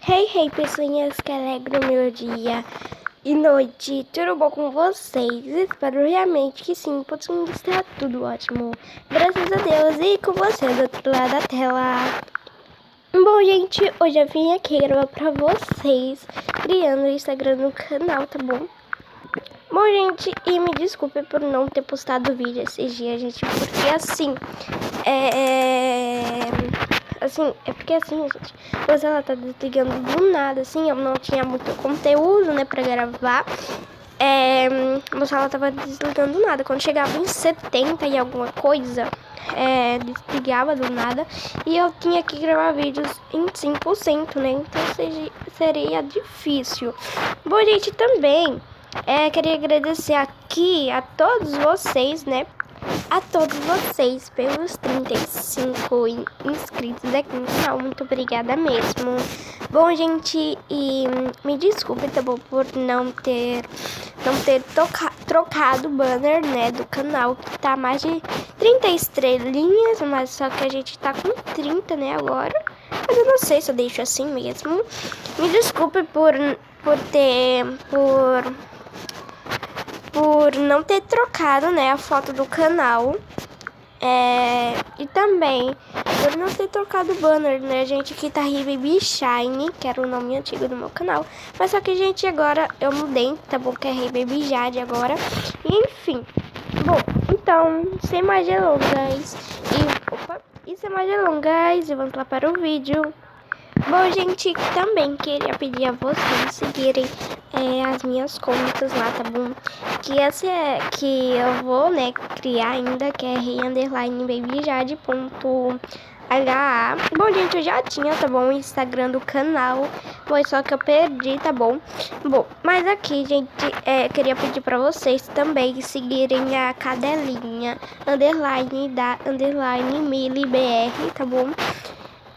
Hey, pessoinhas que alegram meu dia e noite, tudo bom com vocês? Espero realmente que sim, pois está tudo ótimo, graças a Deus, e com você do outro lado da tela. Bom, gente, hoje eu vim aqui gravar pra vocês, criando o Instagram no canal, tá bom? Bom, gente, e me desculpe por não ter postado vídeo esses dias, gente, porque assim, gente, você ela tá desligando do nada, assim, eu não tinha muito conteúdo, né, pra gravar. Você ela tava desligando do nada. Quando chegava em 70 e alguma coisa, desligava do nada. E eu tinha que gravar vídeos em 5%, né, então seria difícil. Bom, gente, também queria agradecer aqui a todos vocês, né, a todos vocês pelos 35 inscritos aqui no canal. Muito obrigada mesmo. Bom, gente, e me desculpe, tá bom, por não ter trocado o banner, né, do canal, que tá mais de 30 estrelinhas, mas só que a gente tá com 30, né, agora. Mas eu não sei se eu deixo assim mesmo. Me desculpe por não ter trocado, né, a foto do canal. E também por não ter trocado o banner, né, gente, que tá Baby Shine, que era o nome antigo do meu canal. Mas só que, gente, agora eu mudei, tá bom, que é Baby Jade agora. E, enfim, bom, então, sem mais delongas, e vamos lá para o vídeo. Bom, gente, também queria pedir a vocês seguirem as minhas contas lá, tá bom? Que essa que eu vou, né, criar ainda, que é rei_babyjade.ha. Bom, gente, eu já tinha, tá bom, o Instagram do canal, foi só que eu perdi, tá bom? Bom, mas aqui, gente, queria pedir pra vocês também seguirem a cadelinha, _milibr, tá bom?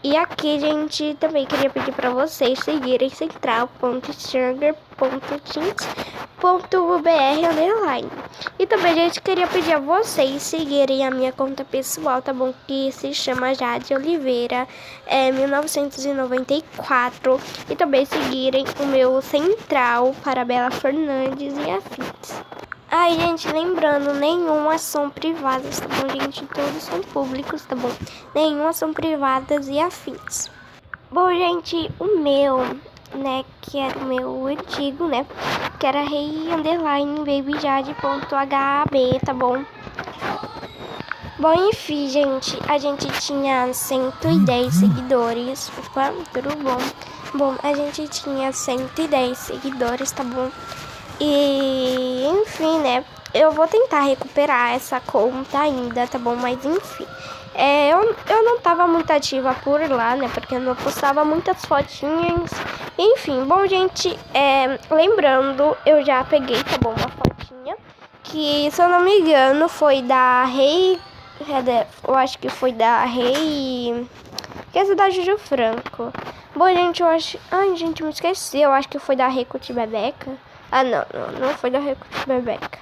E aqui, gente, também queria pedir pra vocês seguirem central.stranger.tint.br_. E também, gente, queria pedir a vocês seguirem a minha conta pessoal, tá bom? Que se chama Jade Oliveira 1994. E também seguirem o meu Central para Bela Fernandes e afins. Ai, gente, lembrando, nenhuma são privadas, tá bom, gente? Todos são públicos, tá bom? Nenhuma são privadas e afins. Bom, gente, o meu, né, que era o meu antigo, né, que era rei_babyjade.hab, tá bom? Bom, enfim, gente, a gente tinha 110 seguidores. Opa, tudo bom? Bom, a gente tinha 110 seguidores, tá bom? E, enfim, né, eu vou tentar recuperar essa conta ainda, tá bom? Mas, enfim, eu não tava muito ativa por lá, né, porque eu não postava muitas fotinhas. Enfim, bom, gente, lembrando, eu já peguei, tá bom, uma fotinha, que, se eu não me engano, foi da eu acho que foi da Rei, que é da Juju Franco. Bom, gente, eu acho... Ai, gente, me esqueci. Eu acho que foi da Recut Bebeca. Ah, não foi da Recut Bebeca.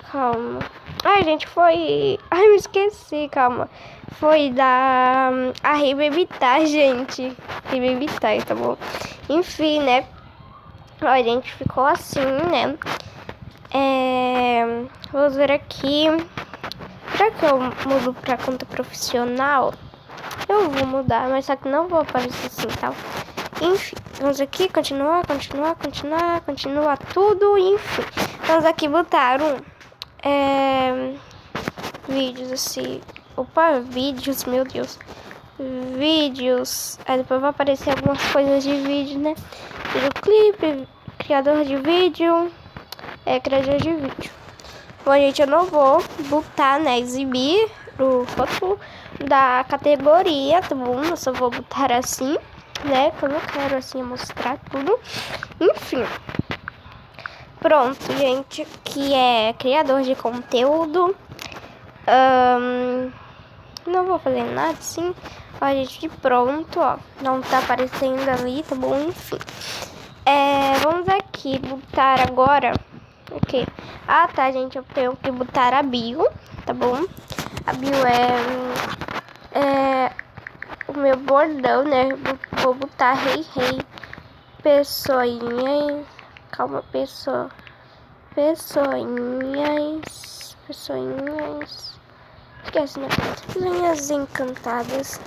Calma. Ai, gente, foi... Ai, me esqueci, calma. Foi da... A Rei Babytai, gente. Rei Babytai, tá bom? Enfim, né? A gente ficou assim, né? Vou ver aqui. Será que eu mudo pra conta profissional? Eu vou mudar, mas só que não vou aparecer assim, tá? Enfim, vamos aqui, continuar tudo, enfim. Vamos aqui botar vídeos assim. Opa, vídeos, meu Deus. Vídeos. Aí depois vai aparecer algumas coisas de vídeo, né? Videoclipe, criador de vídeo. Criador de vídeo. Bom, gente, eu não vou botar, né, exibir o foto da categoria, tá bom? Eu só vou botar assim, né, que eu não quero assim mostrar tudo. Enfim. Pronto, gente, que é criador de conteúdo. Não vou fazer nada assim. Ó, gente, pronto, ó. Não tá aparecendo ali, tá bom? Enfim. Vamos aqui botar agora. Ok. Ah, tá, gente. Eu tenho que botar a bio, tá bom? A bio o meu bordão, né? Vou botar rei, pessoinha. Calma, pessoinhas. Esquece, né? Pessoinhas encantadas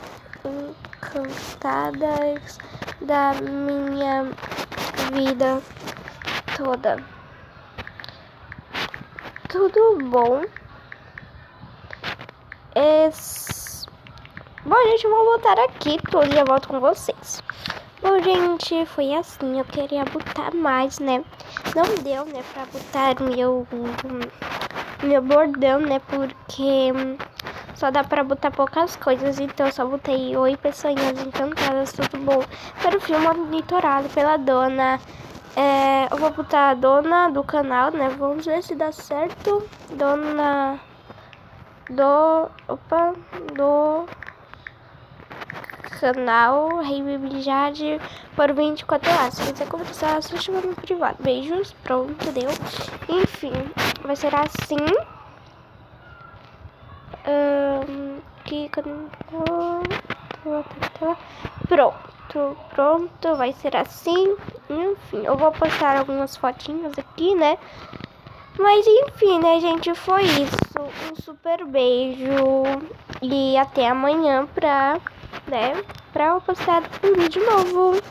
da minha vida toda. Tudo bom? Bom, gente, eu vou botar aqui tudo e eu volto com vocês. Bom, gente, foi assim. Eu queria botar mais, né? Não deu, né, pra botar meu bordão, né? Porque só dá pra botar poucas coisas. Então eu só botei oi, pessoinhas encantadas, tudo bom. Para o filme monitorado pela dona. Eu vou botar a dona do canal, né? Vamos ver se dá certo. Dona do canal Rei Jade por 24 horas. Se quiser conversar, só chama no privado. Beijos, pronto, deu. Enfim, vai ser assim. Pronto, vai ser assim. Enfim, eu vou postar algumas fotinhas aqui, né? Mas enfim, né, gente, foi isso. Um super beijo e até amanhã pra eu postar um vídeo novo.